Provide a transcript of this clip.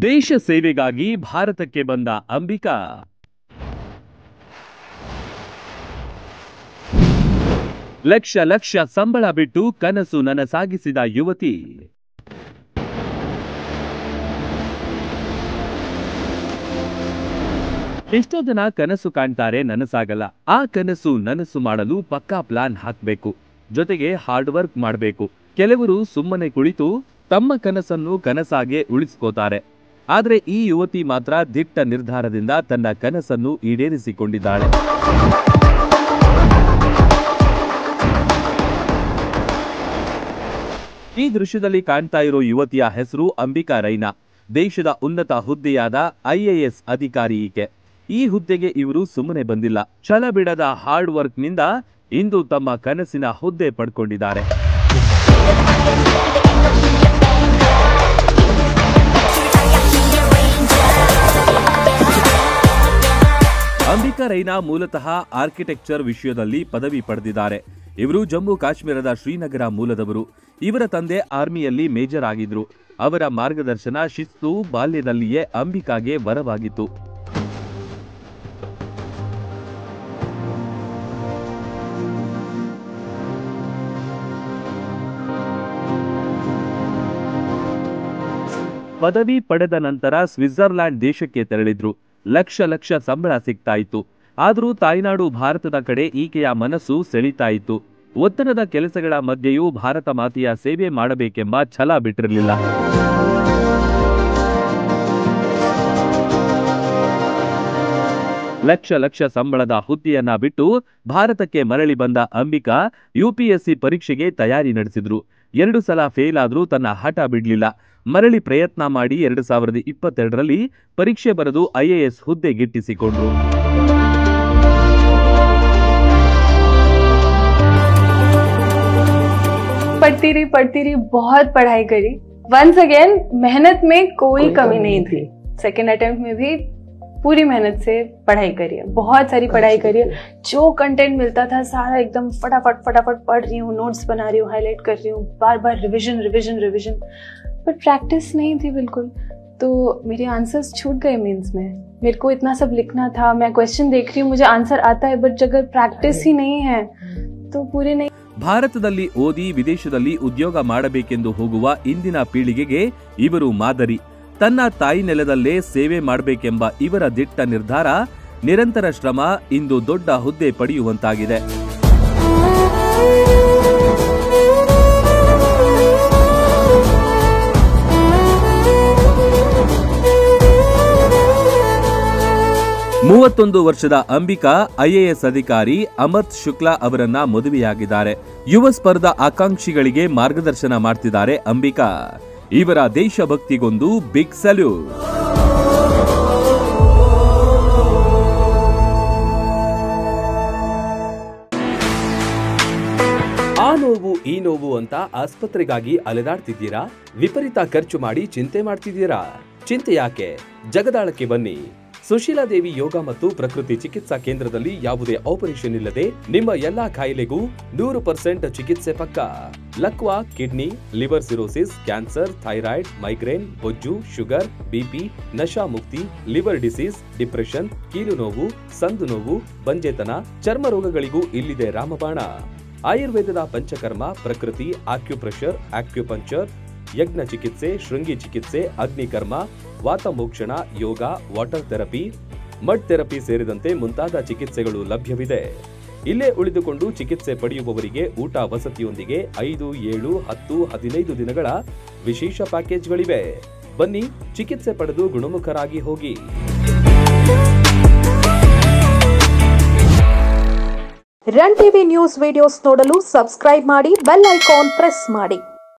ದೇಶ ಸೇವೆಗಾಗಿ ಭಾರತಕ್ಕೆ ಬಂದ ಅಂಬಿಕಾ ಲಕ್ಷ ಸಂಬಳ ಬಿಟ್ಟು ಕನಸು ನನಸಾಗಿಸಿದ ಯುವತಿ. ಎಷ್ಟೋ ಜನ ಕನಸು ಕಾಣ್ತಾರೆ, ನನಸಾಗಲ್ಲ. ಆ ಕನಸು ನನಸು ಮಾಡಲು ಪಕ್ಕಾ ಪ್ಲಾನ್ ಹಾಕಬೇಕು, ಜೊತೆಗೆ ಹಾರ್ಡ್ ವರ್ಕ್ ಮಾಡಬೇಕು. ಕೆಲವರು ಸುಮ್ಮನೆ ಕುಳಿತು ತಮ್ಮ ಕನಸನ್ನು ಕನಸಾಗೆ ಉಳಿಸ್ಕೋತಾರೆ. ಆದರೆ ಈ ಯುವತಿ ಮಾತ್ರ ದಿಟ್ಟ ನಿರ್ಧಾರದಿಂದ ತನ್ನ ಕನಸನ್ನು ಈಡೇರಿಸಿಕೊಂಡಿದ್ದಾಳೆ. ಈ ದೃಶ್ಯದಲ್ಲಿ ಕಾಣ್ತಾ ಇರೋ ಯುವತಿಯ ಹೆಸರು ಅಂಬಿಕಾ ರೈನಾ. ದೇಶದ ಉನ್ನತ ಹುದ್ದೆಯಾದ IAS ಅಧಿಕಾರಿ ಈಕೆ. ಈ ಹುದ್ದೆಗೆ ಇವರು ಸುಮ್ಮನೆ ಬಂದಿಲ್ಲ, ಛಲ ಬಿಡದ ಹಾರ್ಡ್ ವರ್ಕ್ ನಿಂದ ಇಂದು ತಮ್ಮ ಕನಸಿನ ಹುದ್ದೆ ಪಡ್ಕೊಂಡಿದ್ದಾರೆ. ಅಂಬಿಕಾ ರೈನಾ ಮೂಲತಃ ಆರ್ಕಿಟೆಕ್ಚರ್ ವಿಷಯದಲ್ಲಿ ಪದವಿ ಪಡೆದಿದ್ದಾರೆ. ಇವರು ಜಮ್ಮು ಕಾಶ್ಮೀರದ ಶ್ರೀನಗರ ಮೂಲದವರು. ಇವರ ತಂದೆ ಆರ್ಮಿಯಲ್ಲಿ ಮೇಜರ್ ಆಗಿದ್ರು. ಅವರ ಮಾರ್ಗದರ್ಶನ, ಶಿಸ್ತು ಬಾಲ್ಯದಲ್ಲಿಯೇ ಅಂಬಿಕಾಗೆ ವರವಾಗಿತ್ತು. ಪದವಿ ಪಡೆದ ನಂತರ ಸ್ವಿಟ್ಜರ್ಲ್ಯಾಂಡ್ ದೇಶಕ್ಕೆ ತೆರಳಿದ್ರು. ಲಕ್ಷ ಸಂಬಳ ಸಿಗ್ತಾ ಇತ್ತು. ಆದರೂ ತಾಯ್ನಾಡು ಭಾರತದ ಕಡೆ ಈಕೆಯ ಮನಸ್ಸು ಸೆಳೀತಾ ಇತ್ತು. ಒತ್ತಡದ ಕೆಲಸಗಳ ಮಧ್ಯೆಯೂ ಭಾರತ ಮಾತೆಯ ಸೇವೆ ಮಾಡಬೇಕೆಂಬ ಛಲ ಬಿಟ್ಟಿರಲಿಲ್ಲ. ಲಕ್ಷ ಸಂಬಳದ ಹುದ್ದೆಯನ್ನ ಬಿಟ್ಟು ಭಾರತಕ್ಕೆ ಮರಳಿ ಬಂದ ಅಂಬಿಕಾ UPSC ಪರೀಕ್ಷೆಗೆ ತಯಾರಿ ನಡೆಸಿದ್ರು. 2 ಸಲ ಫೇಲ್ ಆದ್ರೂ ತನ್ನ ಹಠ ಬಿಡ್ಲಿಲ್ಲ. ಮರಳಿ ಪ್ರಯತ್ನ ಮಾಡಿ 2022ರಲ್ಲಿ ಪರೀಕ್ಷೆ ಬರೆದು IAS ಹುದ್ದೆ ಗಿಟ್ಟಿಸಿಕೊಂಡ್ರು. पढ़ती रही बहुत पढ़ाई करी. वंस अगेन मेहनत में कोई कमी नहीं थी. सेकेंड अटेम्प्ट में भी पूरी मेहनत से पढ़ाई करी है, बहुत सारी पढ़ाई करी है. जो कंटेंट मिलता था सारा एकदम फटाफट पढ़ रही हूँ, नोट्स बना रही हूँ, हाईलाइट कर रही हूँ, बार रिविजन. बट प्रैक्टिस नहीं थी बिल्कुल, तो मेरे आंसर्स छूट गए मेंस में. मेरे को इतना सब लिखना था, मैं क्वेश्चन देख रही हूँ, मुझे आंसर आता है, बट अगर प्रैक्टिस ही नहीं है तो पूरे नहीं. ಭಾರತದಲ್ಲಿ ಓದಿ ವಿದೇಶದಲ್ಲಿ ಉದ್ಯೋಗ ಮಾಡಬೇಕೆಂದು ಹೋಗುವ ಇಂದಿನ ಪೀಳಿಗೆಗೆ ಇವರು ಮಾದರಿ. ತನ್ನ ತಾಯಿ ನೆಲದಲ್ಲೇ ಸೇವೆ ಮಾಡಬೇಕೆಂಬ ಇವರ ದಿಟ್ಟ ನಿರ್ಧಾರ, ನಿರಂತರ ಶ್ರಮ ಇಂದು ದೊಡ್ಡ ಹುದ್ದೆ ಪಡೆಯುವಂತಾಗಿದೆ. ಮೂವತ್ತೊಂದು ವರ್ಷದ ಅಂಬಿಕಾ IAS ಅಧಿಕಾರಿ ಅಮರ್ತ್ ಶುಕ್ಲಾ ಅವರನ್ನ ಮದುವೆಯಾಗಿದ್ದಾರೆ. ಯುವ ಸ್ಪರ್ಧಾ ಆಕಾಂಕ್ಷಿಗಳಿಗೆ ಮಾರ್ಗದರ್ಶನ ಮಾಡ್ತಿದ್ದಾರೆ ಅಂಬಿಕಾ. ಇವರ ದೇಶಭಕ್ತಿಗೊಂದು ಬಿಗ್ ಸಲ್ಯೂಟ್. ಆ ನೋವು ಈ ನೋವು ಅಂತ ಆಸ್ಪತ್ರೆಗಾಗಿ ಅಲೆದಾಡ್ತಿದ್ದೀರಾ? ವಿಪರೀತ ಖರ್ಚು ಮಾಡಿ ಚಿಂತೆ ಮಾಡ್ತಿದ್ದೀರಾ? ಚಿಂತೆ ಯಾಕೆ? ಜಗದಾಳಕ್ಕೆ ಬನ್ನಿ. ಸುಶೀಲಾ ದೇವಿ ಯೋಗ ಮತ್ತು ಪ್ರಕೃತಿ ಚಿಕಿತ್ಸಾ ಕೇಂದ್ರದಲ್ಲಿ ಯಾವುದೇ ಆಪರೇಷನ್ ಇಲ್ಲದೆ ನಿಮ್ಮ ಎಲ್ಲಾ ಕಾಯಿಲೆಗೂ 100% ಚಿಕಿತ್ಸೆ ಪಕ್ಕ. ಲಕ್ವಾ, kidney, liver cirrhosis, cancer, thyroid, migraine, ಬೊಜ್ಜು, ಶುಗರ್, BP, ನಶಾ ಮುಕ್ತಿ, ಲಿವರ್ ಡಿಸೀಸ್, ಡಿಪ್ರೆಷನ್, ಕೀಲು ನೋವು, ಸಂದು ನೋವು, ಬಂಜೆತನ, ಚರ್ಮ ರೋಗಗಳಿಗೂ ಇಲ್ಲಿದೆ ರಾಮಬಾಣ. ಆಯುರ್ವೇದದ ಪಂಚಕರ್ಮ, ಪ್ರಕೃತಿ, ಆಕ್ಯುಪ್ರೆಷರ್, ಆಕ್ಯುಪಂಕ್ಚರ್, ಯಜ್ಞ ಚಿಕಿತ್ಸೆ, ಶೃಂಗಿ ಚಿಕಿತ್ಸೆ, ಅಗ್ನಿಕರ್ಮ, ವಾತಮೋಕ್ಷಣ, ಯೋಗ, ವಾಟರ್ ಥೆರಪಿ, ಮಡ್ ಥೆರಪಿ ಸೇರಿದಂತೆ ಮುಂತಾದ ಚಿಕಿತ್ಸೆಗಳು ಲಭ್ಯವಿದೆ. ಇಲ್ಲೇ ಉಳಿದುಕೊಂಡು ಚಿಕಿತ್ಸೆ ಪಡೆಯುವವರಿಗೆ ಊಟ ವಸತಿಯೊಂದಿಗೆ 5, 7, 10, 15 ದಿನಗಳ ವಿಶೇಷ ಪ್ಯಾಕೇಜ್ಗಳಿವೆ. ಬನ್ನಿ, ಚಿಕಿತ್ಸೆ ಪಡೆದು ಗುಣಮುಖರಾಗಿ ಹೋಗಿ. ರನ್ ಟಿವಿ ನ್ಯೂಸ್ ವಿಡಿಯೋಸ್ ನೋಡಲು ಸಬ್ಸ್ಕ್ರೈಬ್ ಮಾಡಿ, ಬೆಲ್ ಐಕಾನ್ ಪ್ರೆಸ್ ಮಾಡಿ.